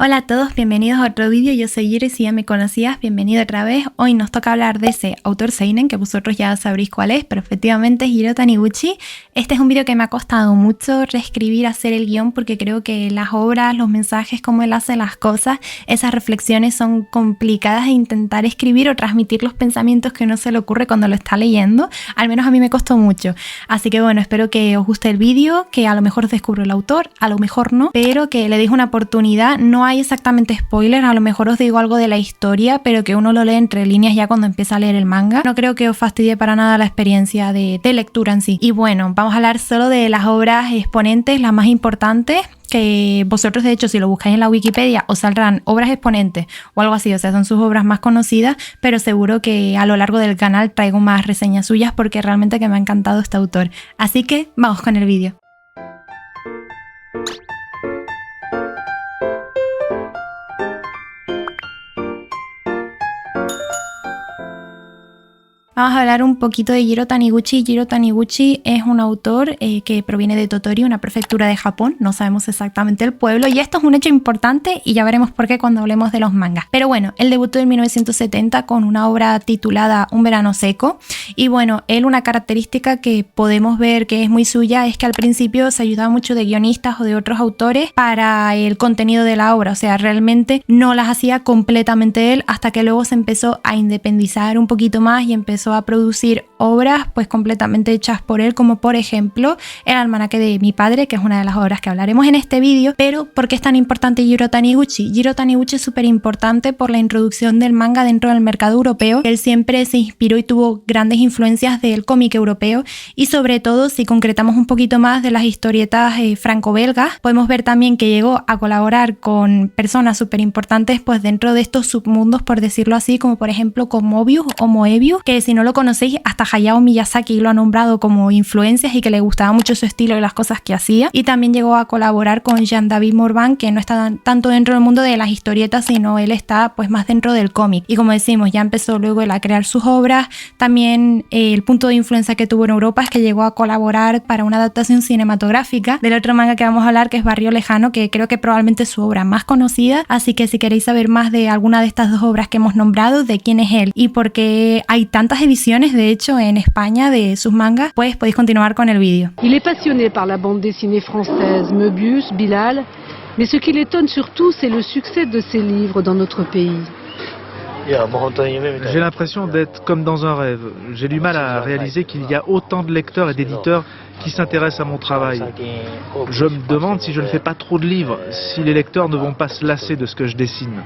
Hola a todos, bienvenidos a otro vídeo. Yo soy Yuri, si ya me conocías, bienvenido otra vez. Hoy nos toca hablar de ese autor seinen que vosotros ya sabréis cuál es, pero efectivamente es Jiro Taniguchi. Este es un vídeo que me ha costado mucho reescribir, hacer el guión, porque creo que las obras, los mensajes, cómo él hace las cosas, esas reflexiones son complicadas de intentar escribir o transmitir los pensamientos que uno se le ocurre cuando lo está leyendo. Al menos a mí me costó mucho. Así que bueno, espero que os guste el vídeo, que a lo mejor os descubro el autor, a lo mejor no, pero que le deis una oportunidad. No hay exactamente spoiler, a lo mejor os digo algo de la historia, pero que uno lo lee entre líneas ya cuando empieza a leer el manga. No creo que os fastidie para nada la experiencia de lectura en sí. Y bueno, vamos a hablar solo de las obras exponentes, las más importantes, que vosotros de hecho si lo buscáis en la Wikipedia os saldrán obras exponentes o algo así, o sea, son sus obras más conocidas, pero seguro que a lo largo del canal traigo más reseñas suyas porque realmente que me ha encantado este autor. Así que vamos con el vídeo. Vamos a hablar un poquito de Jiro Taniguchi. Jiro Taniguchi es un autor que proviene de Tottori, una prefectura de Japón. No sabemos exactamente el pueblo y esto es un hecho importante y ya veremos por qué cuando hablemos de los mangas. Pero bueno, él debutó en 1970 con una obra titulada Un verano seco. Y bueno, él, una característica que podemos ver que es muy suya es que al principio se ayudaba mucho de guionistas o de otros autores para el contenido de la obra. O sea, realmente no las hacía completamente él hasta que luego se empezó a independizar un poquito más y empezó a producir obras pues completamente hechas por él, como por ejemplo El almanaque de mi padre, que es una de las obras que hablaremos en este vídeo. Pero ¿por qué es tan importante Jiro Taniguchi? Jiro Taniguchi es súper importante por la introducción del manga dentro del mercado europeo. Él siempre se inspiró y tuvo grandes influencias del cómic europeo y sobre todo, si concretamos un poquito más, de las historietas franco-belgas. Podemos ver también que llegó a colaborar con personas súper importantes pues dentro de estos submundos, por decirlo así, como por ejemplo con Moebius o Moebius, que si no lo conocéis, hasta Hayao Miyazaki lo ha nombrado como influencias y que le gustaba mucho su estilo y las cosas que hacía. Y también llegó a colaborar con Jean-David Morvan, que no está tanto dentro del mundo de las historietas, sino él está pues más dentro del cómic. Y como decimos, ya empezó luego él a crear sus obras. También el punto de influencia que tuvo en Europa es que llegó a colaborar para una adaptación cinematográfica del otro manga que vamos a hablar, que es Barrio Lejano, que creo que probablemente es su obra más conocida. Así que si queréis saber más de alguna de estas dos obras que hemos nombrado, de quién es él y por qué hay tantas ediciones de hecho en España de sus mangas, pues podéis continuar con el vídeo. Il est passionné par la bande dessinée française, Moebius, Bilal, mais ce qui l'étonne surtout, c'est le succès de ses livres dans notre pays. J'ai l'impression d'être comme dans un rêve. J'ai du mal à réaliser qu'il y a autant de lecteurs et d'éditeurs qui s'intéressent à mon travail. Je me demande si je ne fais pas trop de livres, si les lecteurs ne vont pas se lasser de ce que je dessine.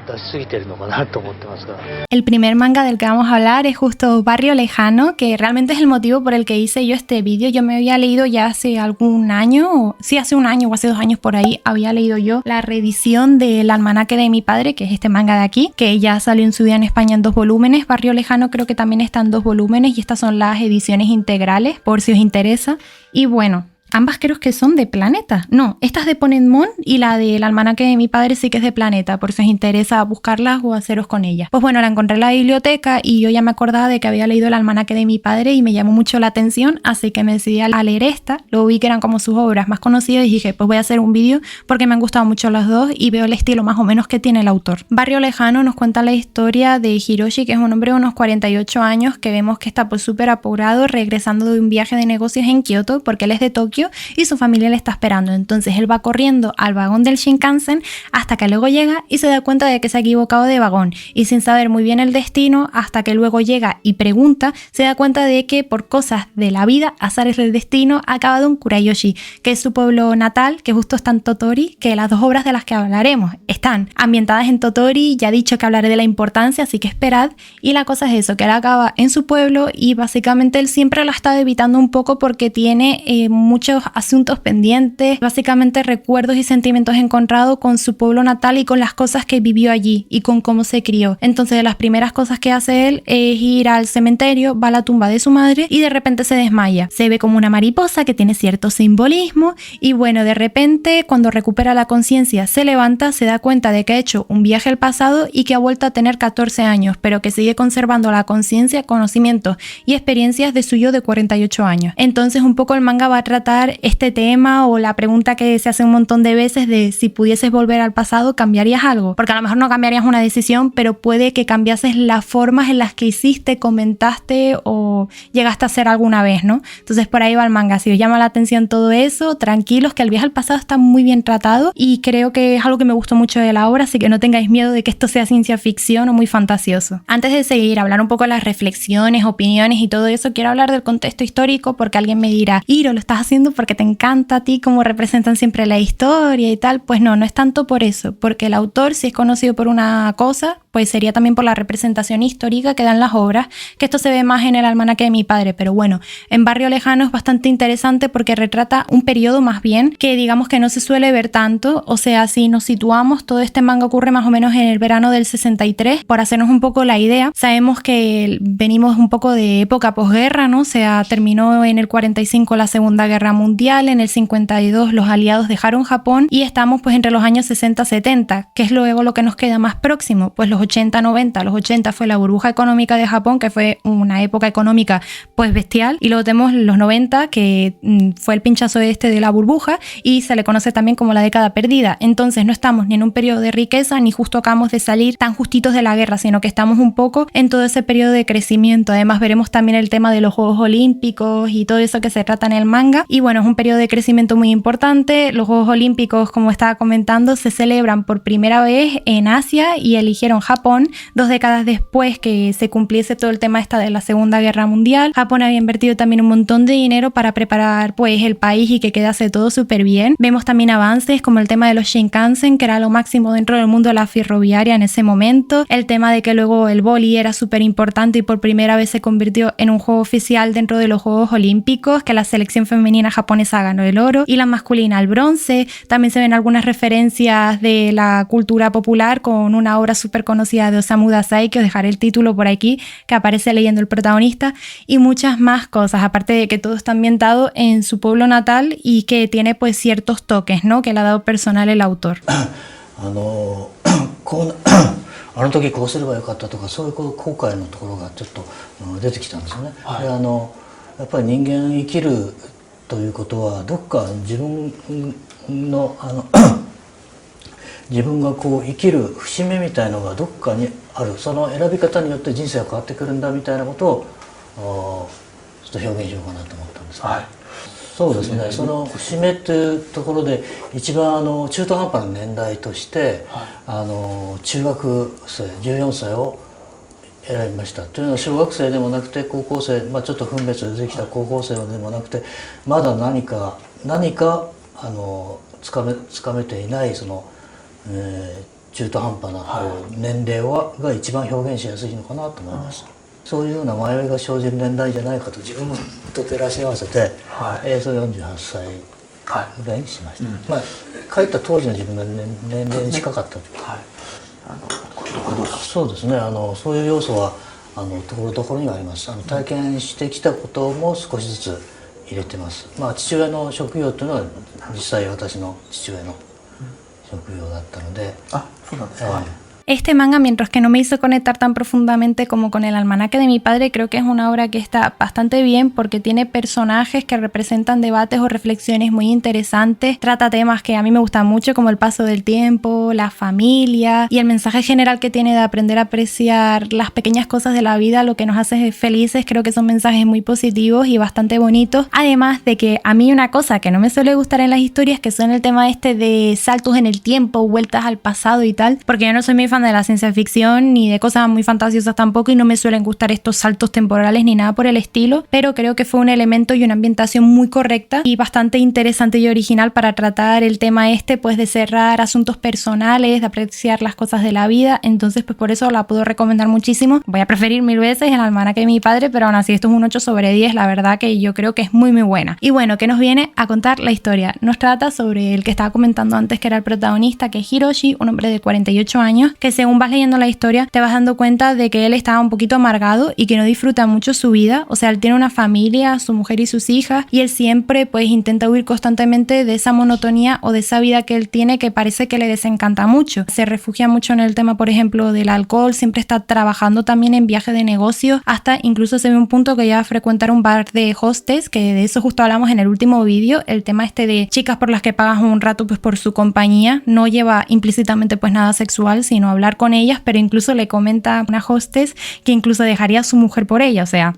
El primer manga del que vamos a hablar es justo Barrio Lejano, que realmente es el motivo por el que hice yo este vídeo. Yo me había leído ya hace algún año, sí, hace un año o hace 2 años por ahí, había leído yo la reedición del almanaque de mi padre, que es este manga de aquí, que ya salió en su día en España en 2 volúmenes. Barrio Lejano creo que también está en 2 volúmenes y estas son las ediciones integrales, por si os interesa. Y bueno, ambas creo que son de Planeta. No, esta es de Ponenmon y la del almanaque de mi padre sí que es de Planeta, por si os interesa buscarlas o haceros con ellas. Pues bueno, la encontré en la biblioteca y yo ya me acordaba de que había leído el almanaque de mi padre y me llamó mucho la atención, así que me decidí a leer esta. Luego vi que eran como sus obras más conocidas y dije, pues voy a hacer un vídeo porque me han gustado mucho las dos y veo el estilo más o menos que tiene el autor. Barrio Lejano nos cuenta la historia de Hiroshi, que es un hombre de unos 48 años que vemos que está pues súper apurado regresando de un viaje de negocios en Kioto porque él es de Tokio y su familia le está esperando. Entonces él va corriendo al vagón del Shinkansen hasta que luego llega y se da cuenta de que se ha equivocado de vagón, y sin saber muy bien el destino, hasta que luego llega y pregunta, se da cuenta de que por cosas de la vida, azares del destino, ha acabado en Kurayoshi, que es su pueblo natal, que justo está en Tottori, que las 2 obras de las que hablaremos están ambientadas en Tottori. Ya he dicho que hablaré de la importancia, así que esperad. Y la cosa es eso, que él acaba en su pueblo y básicamente él siempre lo ha estado evitando un poco porque tiene muchos asuntos pendientes, básicamente recuerdos y sentimientos encontrados con su pueblo natal y con las cosas que vivió allí y con cómo se crió. Entonces de las primeras cosas que hace él es ir al cementerio, va a la tumba de su madre y de repente se desmaya. Se ve como una mariposa que tiene cierto simbolismo y bueno, de repente cuando recupera la conciencia se levanta, se da cuenta de que ha hecho un viaje al pasado y que ha vuelto a tener 14 años, pero que sigue conservando la conciencia, conocimientos y experiencias de su yo de 48 años. Entonces un poco el manga va a tratar pasar este tema o la pregunta que se hace un montón de veces de si pudieses volver al pasado, ¿cambiarías algo? Porque a lo mejor no cambiarías una decisión, pero puede que cambiases las formas en las que hiciste, comentaste o llegaste a hacer alguna vez, ¿no? Entonces por ahí va el manga. Si os llama la atención todo eso, tranquilos, que el viaje al pasado está muy bien tratado y creo que es algo que me gustó mucho de la obra, así que no tengáis miedo de que esto sea ciencia ficción o muy fantasioso. Antes de seguir, hablar un poco de las reflexiones, opiniones y todo eso, quiero hablar del contexto histórico porque alguien me dirá, Iro, lo estás haciendo porque te encanta a ti cómo representan siempre la historia y tal. Pues no es tanto por eso, porque el autor, si es conocido por una cosa, pues sería también por la representación histórica que dan las obras, que esto se ve más en el almanaque de mi padre, pero bueno, en Barrio Lejano es bastante interesante porque retrata un periodo más bien que digamos que no se suele ver tanto. O sea, si nos situamos, todo este manga ocurre más o menos en el verano del 63, por hacernos un poco la idea. Sabemos que venimos un poco de época posguerra, ¿no? O sea, terminó en el 45 la Segunda Guerra Mundial, en el 52 los aliados dejaron Japón y estamos pues entre los años 60-70, que es luego lo que nos queda más próximo, pues los 80-90. Los 80 fue la burbuja económica de Japón, que fue una época económica pues bestial, y luego tenemos los 90, que fue el pinchazo este de la burbuja y se le conoce también como la década perdida. Entonces no estamos ni en un periodo de riqueza ni justo acabamos de salir tan justitos de la guerra, sino que estamos un poco en todo ese periodo de crecimiento. Además veremos también el tema de los Juegos Olímpicos y todo eso que se trata en el manga, y bueno, es un periodo de crecimiento muy importante. Los Juegos Olímpicos, como estaba comentando, se celebran por primera vez en Asia y eligieron Japón 2 décadas después que se cumpliese todo el tema de la Segunda Guerra Mundial. Japón había invertido también un montón de dinero para preparar pues el país y que quedase todo súper bien. Vemos también avances como el tema de los Shinkansen, que era lo máximo dentro del mundo de la ferroviaria en ese momento, el tema de que luego el vóley era súper importante y por primera vez se convirtió en un juego oficial dentro de los Juegos Olímpicos, que la selección femenina japonesa ganó el oro y la masculina el bronce. También se ven algunas referencias de la cultura popular con una obra súper conocida de Osamu Dazai, que os dejaré el título por aquí, que aparece leyendo el protagonista, y muchas más cosas, aparte de que todo está ambientado en su pueblo natal y que tiene pues ciertos toques, ¿no?, que le ha dado personal el autor. あの時こうすればよかったとか、そういう後悔のところがちょっと出てきたんですよね。はい、でやっぱり人間生きるということはどっか自分の自分がこう生きる節目みたいのがどっかにある。その選び方によって人生が変わってくるんだみたいなことをちょっと表現しようかなと思ったんですね。はい、そうですね。その節目っていうところで一番中途半端な年代として、中学生14歳を選びました。というのは小学生でもなくて高校生、ちょっと分別でできた高校生でもなくて、まだ何かつかめていないその、中途半端な年齢が一番表現しやすいのかなと思います。そういうような迷いが生じる年代じゃないかと自分と照らし合わせて、それ48歳ぐらいにしました。帰った当時の自分が年齢に近かったというか、そうですね。そういう要素はところどころにはあります。体験してきたことも少しずつ入れてます。父親の職業というのは実際私の父親の職業だったので。あ、そうなんですか。Este manga, mientras que no me hizo conectar tan profundamente como con el almanaque de mi padre, creo que es una obra que está bastante bien porque tiene personajes que representan debates o reflexiones muy interesantes. Trata temas que a mí me gustan mucho, como el paso del tiempo, la familia y el mensaje general que tiene de aprender a apreciar las pequeñas cosas de la vida, lo que nos hace felices. Creo que son mensajes muy positivos y bastante bonitos. Además de que a mí una cosa que no me suele gustar en las historias, que son el tema de saltos en el tiempo, vueltas al pasado y tal, porque yo no soy muy fan de la ciencia ficción ni de cosas muy fantasiosas tampoco, y no me suelen gustar estos saltos temporales ni nada por el estilo, pero creo que fue un elemento y una ambientación muy correcta y bastante interesante y original para tratar el tema pues de cerrar asuntos personales, de apreciar las cosas de la vida. Entonces pues por eso la puedo recomendar muchísimo. Voy a preferir 1000 veces el almanaque de mi padre, pero aún así esto es un 8/10, la verdad que yo creo que es muy muy buena. Y bueno, ¿qué nos viene a contar la historia? Nos trata sobre el que estaba comentando antes, que era el protagonista, que es Hiroshi, un hombre de 48 años que según vas leyendo la historia te vas dando cuenta de que él estaba un poquito amargado y que no disfruta mucho su vida. O sea, él tiene una familia, su mujer y sus hijas, y él siempre pues intenta huir constantemente de esa monotonía o de esa vida que él tiene que parece que le desencanta mucho. Se refugia mucho en el tema, por ejemplo, del alcohol, siempre está trabajando también en viajes de negocios, hasta incluso se ve un punto que ya va a frecuentar un bar de hostess, que de eso justo hablamos en el último vídeo, el tema este de chicas por las que pagas un rato pues por su compañía, no lleva implícitamente pues nada sexual, sino hablar con ellas, pero incluso le comenta a una hostess que incluso dejaría a su mujer por ella, o sea,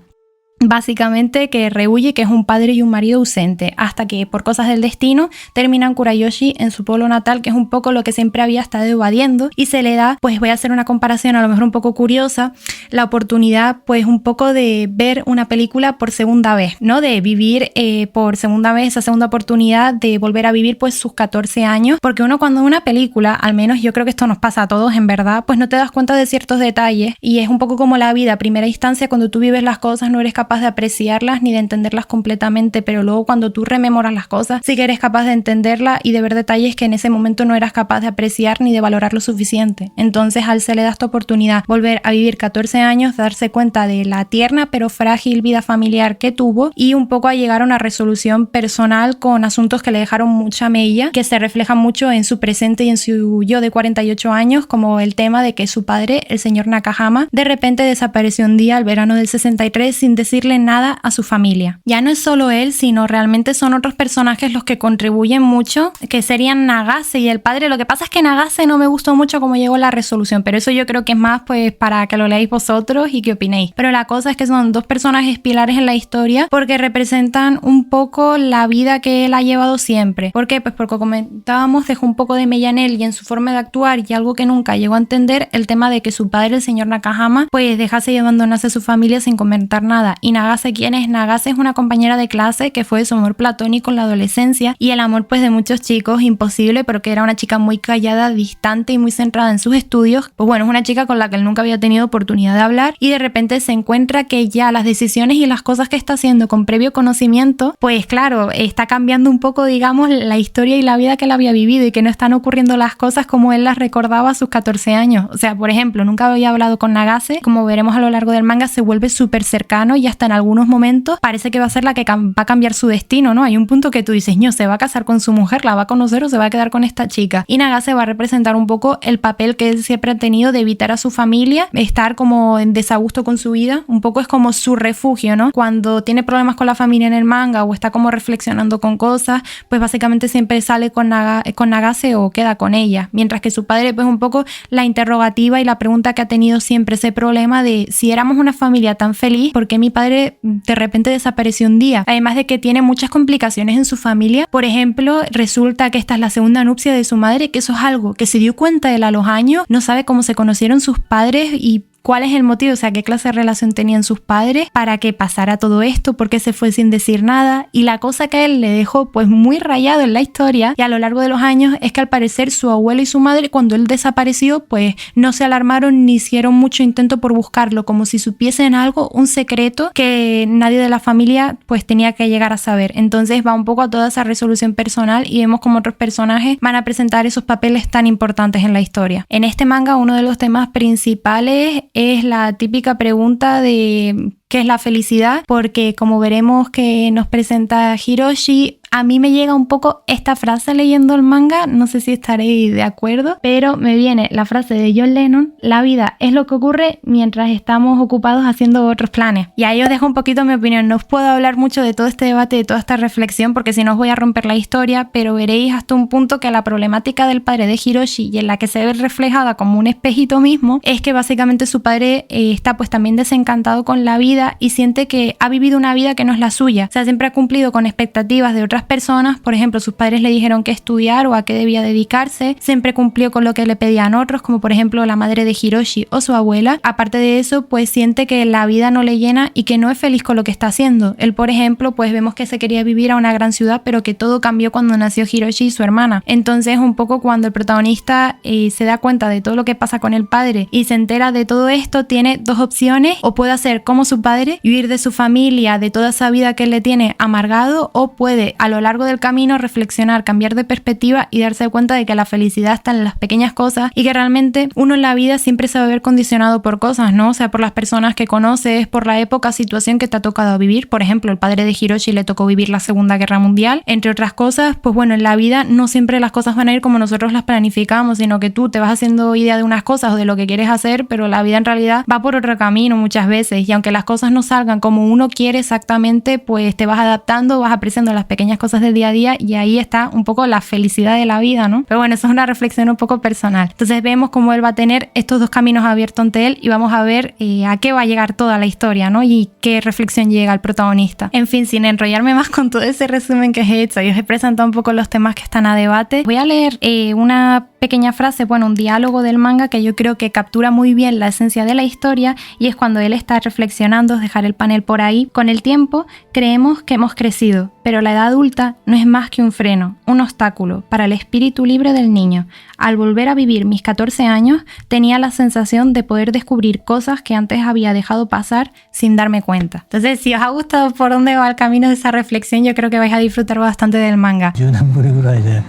básicamente que rehuye que es un padre y un marido ausente, hasta que por cosas del destino terminan Kurayoshi en su pueblo natal, que es un poco lo que siempre había estado evadiendo, y se le da, pues voy a hacer una comparación a lo mejor un poco curiosa, la oportunidad pues un poco de ver una película por segunda vez, ¿no? De vivir por segunda vez esa segunda oportunidad de volver a vivir pues sus 14 años, porque uno cuando ve una película, al menos yo creo que esto nos pasa a todos en verdad, pues no te das cuenta de ciertos detalles, y es un poco como la vida, a primera instancia cuando tú vives las cosas no eres capaz de apreciarlas ni de entenderlas completamente, pero luego cuando tú rememoras las cosas sí que eres capaz de entenderlas y de ver detalles que en ese momento no eras capaz de apreciar ni de valorar lo suficiente. Entonces al se le da esta oportunidad volver a vivir 14 años, darse cuenta de la tierna pero frágil vida familiar que tuvo y un poco a llegar a una resolución personal con asuntos que le dejaron mucha mella, que se reflejan mucho en su presente y en su yo de 48 años, como el tema de que su padre, el señor Nakahama, de repente desapareció un día al verano del 63 sin decirle nada a su familia. Ya no es solo él, sino realmente son otros personajes los que contribuyen mucho, que serían Nagase y el padre. Lo que pasa es que Nagase no me gustó mucho cómo llegó la resolución, pero eso yo creo que es más pues para que lo leáis vosotros y que opinéis. Pero la cosa es que son dos personajes pilares en la historia porque representan un poco la vida que él ha llevado siempre. ¿Por qué? Pues porque comentábamos, dejó un poco de mella en él y en su forma de actuar, y algo que nunca llegó a entender, el tema de que su padre, el señor Nakahama, pues dejase y abandonase a su familia sin comentar nada. Y Nagase, ¿quién es? Nagase es una compañera de clase que fue su amor platónico en la adolescencia y el amor pues de muchos chicos, imposible, pero que era una chica muy callada, distante y muy centrada en sus estudios. Pues bueno, es una chica con la que él nunca había tenido oportunidad de hablar, y de repente se encuentra que ya las decisiones y las cosas que está haciendo con previo conocimiento, pues claro, está cambiando un poco, digamos, la historia y la vida que él había vivido, y que no están ocurriendo las cosas como él las recordaba a sus 14 años. O sea, por ejemplo, nunca había hablado con Nagase, como veremos a lo largo del manga se vuelve súper cercano y hasta en algunos momentos parece que va a ser la que va a cambiar su destino, ¿no? Hay un punto que tú dices, no, se va a casar con su mujer, la va a conocer o se va a quedar con esta chica. Y Nagase va a representar un poco el papel que él siempre ha tenido de evitar a su familia, estar como en desagusto con su vida, un poco es como su refugio, ¿no? Cuando tiene problemas con la familia en el manga o está como reflexionando con cosas, pues básicamente siempre sale con Nagase o queda con ella, mientras que su padre pues un poco la interrogativa y la pregunta que ha tenido siempre, ese problema de si éramos una familia tan feliz, ¿por qué mi padre de repente desapareció un día? Además de que tiene muchas complicaciones en su familia. Por ejemplo, resulta que esta es la segunda nupcia de su madre, que eso es algo que se dio cuenta él a los años, no sabe cómo se conocieron sus padres y cuál es el motivo, o sea, qué clase de relación tenían sus padres para que pasara todo esto, por qué se fue sin decir nada. Y la cosa que él le dejó pues muy rayado en la historia y a lo largo de los años es que al parecer su abuelo y su madre, cuando él desapareció, pues no se alarmaron ni hicieron mucho intento por buscarlo, como si supiesen algo, un secreto que nadie de la familia pues tenía que llegar a saber. Entonces va un poco a toda esa resolución personal y vemos como otros personajes van a presentar esos papeles tan importantes en la historia. En este manga uno de los temas principales es la típica pregunta de ¿qué es la felicidad? Porque como veremos que nos presenta Hiroshi, a mí me llega un poco esta frase leyendo el manga, no sé si estaréis de acuerdo, pero me viene la frase de John Lennon: la vida es lo que ocurre mientras estamos ocupados haciendo otros planes. Y ahí os dejo un poquito mi opinión, no os puedo hablar mucho de todo este debate, de toda esta reflexión, porque si no os voy a romper la historia, pero veréis hasta un punto que la problemática del padre de Hiroshi, y en la que se ve reflejada como un espejito mismo, es que básicamente su padre está pues también desencantado con la vida y siente que ha vivido una vida que no es la suya. O sea, siempre ha cumplido con expectativas de otras personas. Por ejemplo, sus padres le dijeron qué estudiar o a qué debía dedicarse. Siempre cumplió con lo que le pedían otros, como por ejemplo la madre de Hiroshi o su abuela. Aparte de eso, pues siente que la vida no le llena y que no es feliz con lo que está haciendo. Él, por ejemplo, pues vemos que se quería vivir a una gran ciudad, pero que todo cambió cuando nació Hiroshi y su hermana. Entonces, un poco cuando el protagonista se da cuenta de todo lo que pasa con el padre y se entera de todo esto, tiene dos opciones: o puede hacer como su padre y huir de su familia, de toda esa vida que él le tiene amargado, o puede a lo largo del camino reflexionar, cambiar de perspectiva y darse cuenta de que la felicidad está en las pequeñas cosas y que realmente uno en la vida siempre se va a ver condicionado por cosas, ¿no? O sea, por las personas que conoces, por la época, situación que te ha tocado vivir. Por ejemplo, el padre de Hiroshi le tocó vivir la Segunda Guerra Mundial, entre otras cosas. Pues bueno, en la vida no siempre las cosas van a ir como nosotros las planificamos, sino que tú te vas haciendo idea de unas cosas o de lo que quieres hacer, pero la vida en realidad va por otro camino muchas veces, y aunque las cosas no salgan como uno quiere exactamente, pues te vas adaptando, vas apreciando las pequeñas cosas del día a día, y ahí está un poco la felicidad de la vida, ¿no? Pero bueno, eso es una reflexión un poco personal. Entonces vemos cómo él va a tener estos dos caminos abiertos ante él y vamos a ver a qué va a llegar toda la historia, ¿no? Y qué reflexión llega al protagonista. En fin, sin enrollarme más con todo ese resumen que os he hecho y os he presentado un poco los temas que están a debate, voy a leer una pequeña frase, bueno, un diálogo del manga que yo creo que captura muy bien la esencia de la historia, y es cuando él está reflexionando. Os dejaré el panel por ahí. Con el tiempo creemos que hemos crecido, pero la edad adulta no es más que un freno, un obstáculo para el espíritu libre del niño. Al volver a vivir mis 14 años, tenía la sensación de poder descubrir cosas que antes había dejado pasar sin darme cuenta. Entonces, si os ha gustado por dónde va el camino de esa reflexión, yo creo que vais a disfrutar bastante del manga. 10年ぶりぐらいで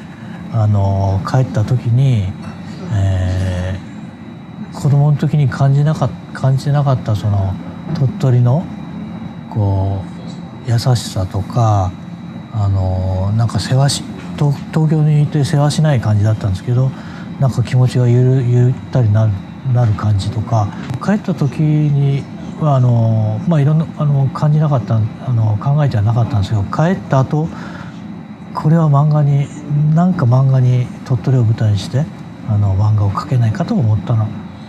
帰った時に、子供の時に感じなかったその鳥取のこう優しさとか、なんか東京にいてせわしない感じだったんですけど、なんか気持ちがゆったりなる感じとか、帰った時にはいろんな感じなかった、考えてはなかったんですけど、帰った後これは漫画に鳥取を舞台にして漫画を描けないかと思った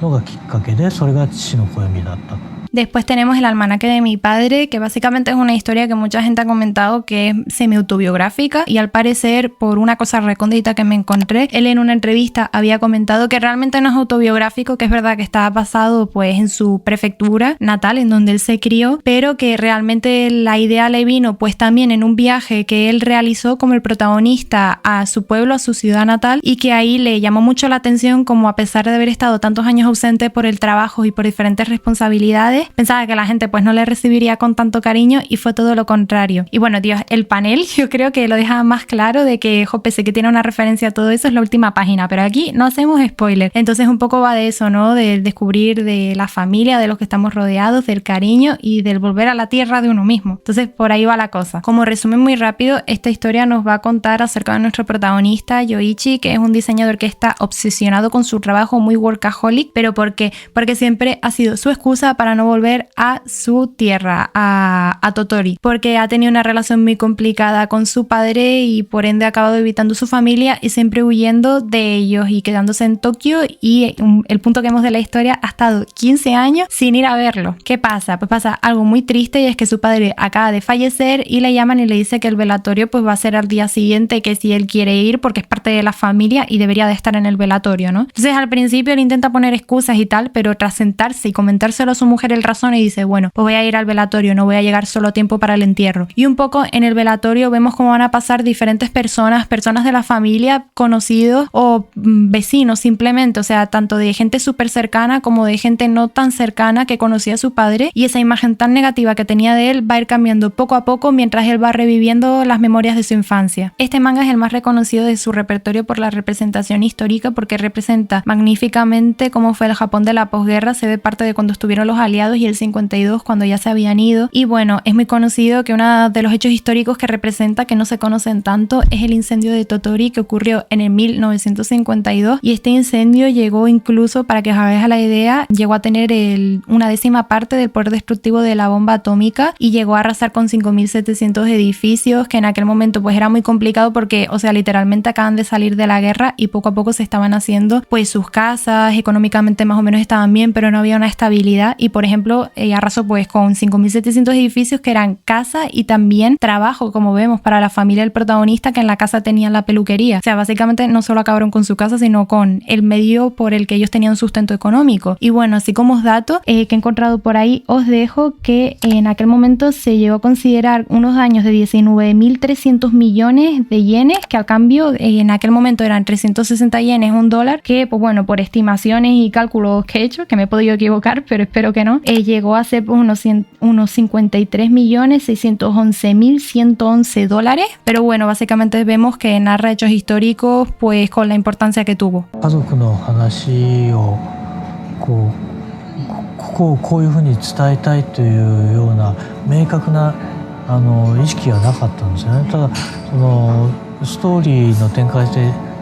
のがきっかけで、それが父の暦だった。Después tenemos el almanaque de mi padre, que básicamente es una historia que mucha gente ha comentado que es semi-autobiográfica, y al parecer, por una cosa recóndita que me encontré, él en una entrevista había comentado que realmente no es autobiográfico, que es verdad que está basado pues en su prefectura natal, en donde él se crió, pero que realmente la idea le vino pues también en un viaje que él realizó como el protagonista a su pueblo, a su ciudad natal, y que ahí le llamó mucho la atención como, a pesar de haber estado tantos años ausente por el trabajo y por diferentes responsabilidades, pensaba que la gente pues no le recibiría con tanto cariño, y fue todo lo contrario. Y bueno, Dios, el panel yo creo que lo deja más claro de que, pese que tiene una referencia a todo eso, es la última página, pero aquí no hacemos spoiler. Entonces un poco va de eso, ¿no? De descubrir de la familia, de los que estamos rodeados, del cariño y del volver a la tierra de uno mismo. Entonces por ahí va la cosa. Como resumen muy rápido, esta historia nos va a contar acerca de nuestro protagonista, Yoichi, que es un diseñador que está obsesionado con su trabajo, muy workaholic. ¿Pero por qué? Porque siempre ha sido su excusa para no volver a su tierra, a Totori, porque ha tenido una relación muy complicada con su padre y por ende ha acabado evitando su familia y siempre huyendo de ellos y quedándose en Tokio, y el punto que vemos de la historia, ha estado 15 años sin ir a verlo. ¿Qué pasa? Pues pasa algo muy triste, y es que su padre acaba de fallecer y le llaman y le dice que el velatorio pues va a ser al día siguiente, que si él quiere ir porque es parte de la familia y debería de estar en el velatorio, ¿no? Entonces al principio él intenta poner excusas y tal, pero tras sentarse y comentárselo a su mujer él razona y dice, bueno, pues voy a ir al velatorio, no voy a llegar solo a tiempo para el entierro. Y un poco en el velatorio vemos cómo van a pasar diferentes personas de la familia, conocidos o vecinos simplemente, o sea, tanto de gente súper cercana como de gente no tan cercana que conocía a su padre, y esa imagen tan negativa que tenía de él va a ir cambiando poco a poco mientras él va reviviendo las memorias de su infancia. Este manga es el más reconocido de su repertorio por la representación histórica, porque representa magníficamente cómo fue el Japón de la posguerra, se ve parte de cuando estuvieron los aliados y el 52 cuando ya se habían ido. Y bueno, es muy conocido que uno de los hechos históricos que representa, que no se conocen tanto, es el incendio de Totori, que ocurrió en el 1952, y este incendio llegó incluso, para que os hagáis a la idea, llegó a tener una 10ª parte del poder destructivo de la bomba atómica, y llegó a arrasar con 5.700 edificios, que en aquel momento pues era muy complicado porque, o sea, literalmente acaban de salir de la guerra y poco a poco se estaban haciendo pues sus casas, económicamente más o menos estaban bien, pero no había una estabilidad, y por ejemplo arrasó pues con 5.700 edificios que eran casa y también trabajo, como vemos, para la familia del protagonista, que en la casa tenían la peluquería. O sea, básicamente no solo acabaron con su casa, sino con el medio por el que ellos tenían sustento económico. Y bueno, así como datos que he encontrado por ahí, os dejo que en aquel momento se llegó a considerar unos daños de 19.300 millones de yenes, que al cambio en aquel momento eran 360 yenes, $1, que pues bueno, por estimaciones y cálculos que he hecho, que me he podido equivocar, pero espero que no, llegó a ser pues, unos 53.611.111 dólares, pero bueno, básicamente vemos que narra hechos históricos pues con la importancia que tuvo. 家族の話をこういうふうに伝えたいというような明確な意識がなかったんですよね。ただそのストーリーの展開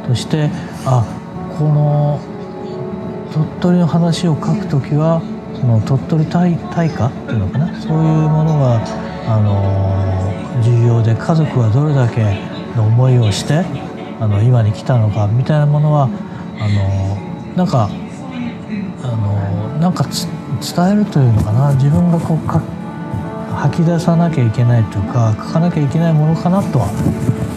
としてこの鳥取の話を書くときはその鳥取大火っていうのかな、そういうものが重要で、家族はどれだけの思いをして今に来たのかみたいなものはなんか伝えるというのかな、自分がこう吐き出さなきゃいけないというか書かなきゃいけないものかなとは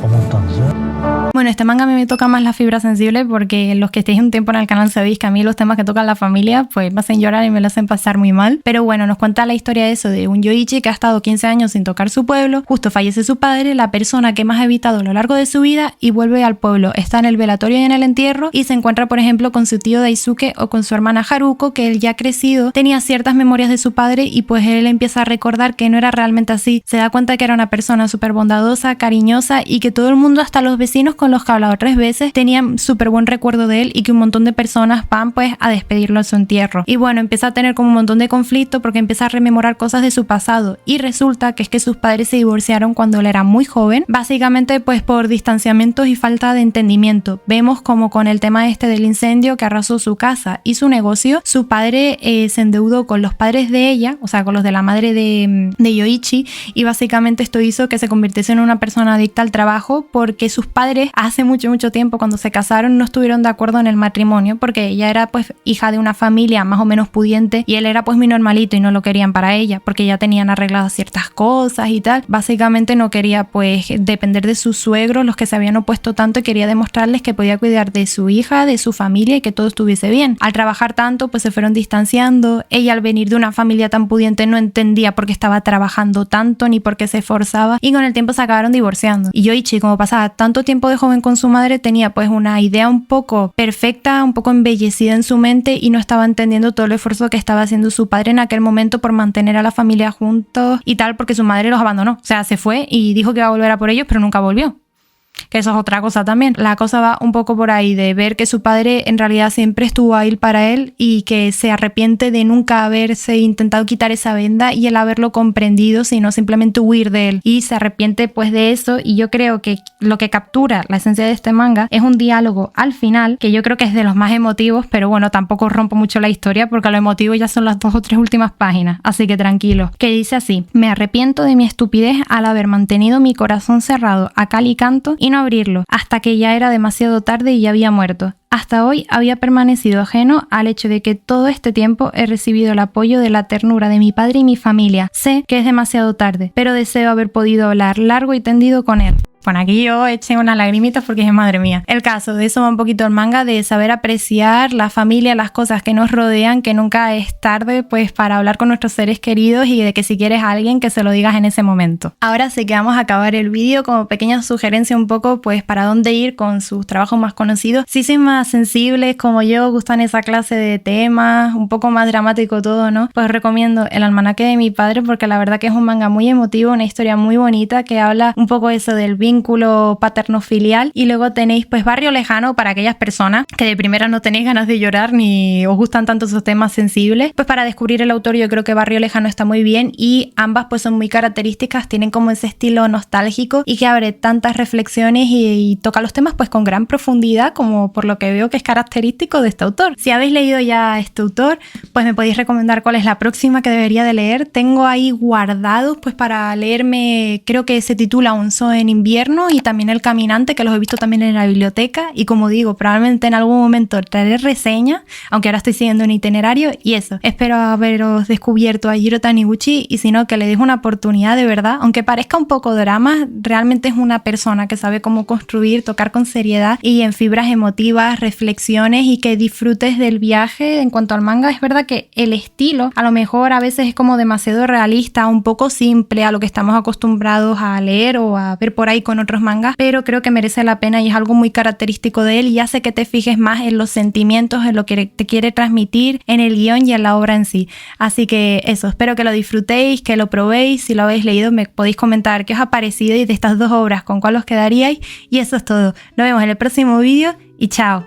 思ったんですね。Bueno, este manga a mí me toca más la fibra sensible porque los que estéis un tiempo en el canal sabéis que a mí los temas que tocan la familia pues me hacen llorar y me lo hacen pasar muy mal. Pero bueno, nos cuenta la historia de eso, de un Yoichi que ha estado 15 años sin tocar su pueblo, justo fallece su padre, la persona que más ha evitado a lo largo de su vida, y vuelve al pueblo. Está en el velatorio y en el entierro y se encuentra, por ejemplo, con su tío Daisuke o con su hermana Haruko, que él ya crecido tenía ciertas memorias de su padre y pues él empieza a recordar que no era realmente así. Se da cuenta que era una persona súper bondadosa, cariñosa y que todo el mundo, hasta los vecinos con los que ha hablado 3 veces, tenían súper buen recuerdo de él y que un montón de personas van pues a despedirlo en su entierro. Y bueno, empieza a tener como un montón de conflicto porque empieza a rememorar cosas de su pasado y resulta que es que sus padres se divorciaron cuando él era muy joven, básicamente pues por distanciamientos y falta de entendimiento. Vemos como con el tema este del incendio que arrasó su casa y su negocio, su padre se endeudó con los padres de ella, o sea con los de la madre de Yoichi, y básicamente esto hizo que se convirtiese en una persona adicta al trabajo porque sus padres hace mucho tiempo cuando se casaron no estuvieron de acuerdo en el matrimonio porque ella era pues hija de una familia más o menos pudiente y él era pues muy normalito y no lo querían para ella porque ya tenían arregladas ciertas cosas y tal. Básicamente no quería pues depender de sus suegros, los que se habían opuesto tanto, y quería demostrarles que podía cuidar de su hija, de su familia y que todo estuviese bien. Al trabajar tanto pues se fueron distanciando. Ella, al venir de una familia tan pudiente, no entendía por qué estaba trabajando tanto ni por qué se esforzaba, y con el tiempo se acabaron divorciando. Y Yoichi, como pasaba tanto tiempo de joven con su madre, tenía pues una idea un poco perfecta, un poco embellecida en su mente y no estaba entendiendo todo el esfuerzo que estaba haciendo su padre en aquel momento por mantener a la familia juntos y tal, porque su madre los abandonó. O sea, se fue y dijo que iba a volver a por ellos, pero nunca volvió. Que eso es otra cosa también. La cosa va un poco por ahí, de ver que su padre en realidad siempre estuvo ahí para él y que se arrepiente de nunca haberse intentado quitar esa venda y el haberlo comprendido, sino simplemente huir de él, y se arrepiente pues de eso. Y yo creo que lo que captura la esencia de este manga es un diálogo al final que yo creo que es de los más emotivos, pero bueno, tampoco rompo mucho la historia porque lo emotivo ya son las 2 o 3 últimas páginas, así que tranquilo, que dice así: me arrepiento de mi estupidez al haber mantenido mi corazón cerrado a cal y canto y no abrirlo hasta que ya era demasiado tarde y ya había muerto. Hasta hoy había permanecido ajeno al hecho de que todo este tiempo he recibido el apoyo de la ternura de mi padre y mi familia. Sé que es demasiado tarde, pero deseo haber podido hablar largo y tendido con él. Bueno, aquí yo eché unas lagrimitas porque es madre mía. El caso, de eso va un poquito el manga, de saber apreciar la familia, las cosas que nos rodean, que nunca es tarde pues para hablar con nuestros seres queridos, y de que si quieres a alguien que se lo digas en ese momento. Ahora sí que vamos a acabar el vídeo como pequeña sugerencia un poco pues para dónde ir con sus trabajos más conocidos. Si sois más sensibles como yo, gustan esa clase de temas, un poco más dramático todo, ¿no? Pues recomiendo El almanaque de mi padre, porque la verdad que es un manga muy emotivo, una historia muy bonita que habla un poco eso del vínculo paterno-filial. Y luego tenéis pues Barrio Lejano, para aquellas personas que de primera no tenéis ganas de llorar ni os gustan tanto esos temas sensibles. Pues para descubrir el autor yo creo que Barrio Lejano está muy bien, y ambas pues son muy características, tienen como ese estilo nostálgico y que abre tantas reflexiones y toca los temas pues con gran profundidad, como por lo que veo que es característico de este autor. Si habéis leído ya a este autor, pues me podéis recomendar cuál es la próxima que debería de leer. Tengo ahí guardados pues para leerme, creo que se titula Un Zoo en invierno, y también El Caminante, que los he visto también en la biblioteca, y como digo, probablemente en algún momento traeré reseña, aunque ahora estoy siguiendo un itinerario. Y eso, espero haberos descubierto a Jiro Taniguchi, y si no, que le deis una oportunidad de verdad. Aunque parezca un poco drama, realmente es una persona que sabe cómo construir, tocar con seriedad y en fibras emotivas, reflexiones, y que disfrutes del viaje. En cuanto al manga, es verdad que el estilo a lo mejor a veces es como demasiado realista, un poco simple a lo que estamos acostumbrados a leer o a ver por ahí con otros mangas, pero creo que merece la pena y es algo muy característico de él y hace que te fijes más en los sentimientos, en lo que te quiere transmitir, en el guión y en la obra en sí. Así que eso, espero que lo disfrutéis, que lo probéis. Si lo habéis leído me podéis comentar qué os ha parecido y de estas dos obras con cuál os quedaríais. Y eso es todo. Nos vemos en el próximo vídeo y chao.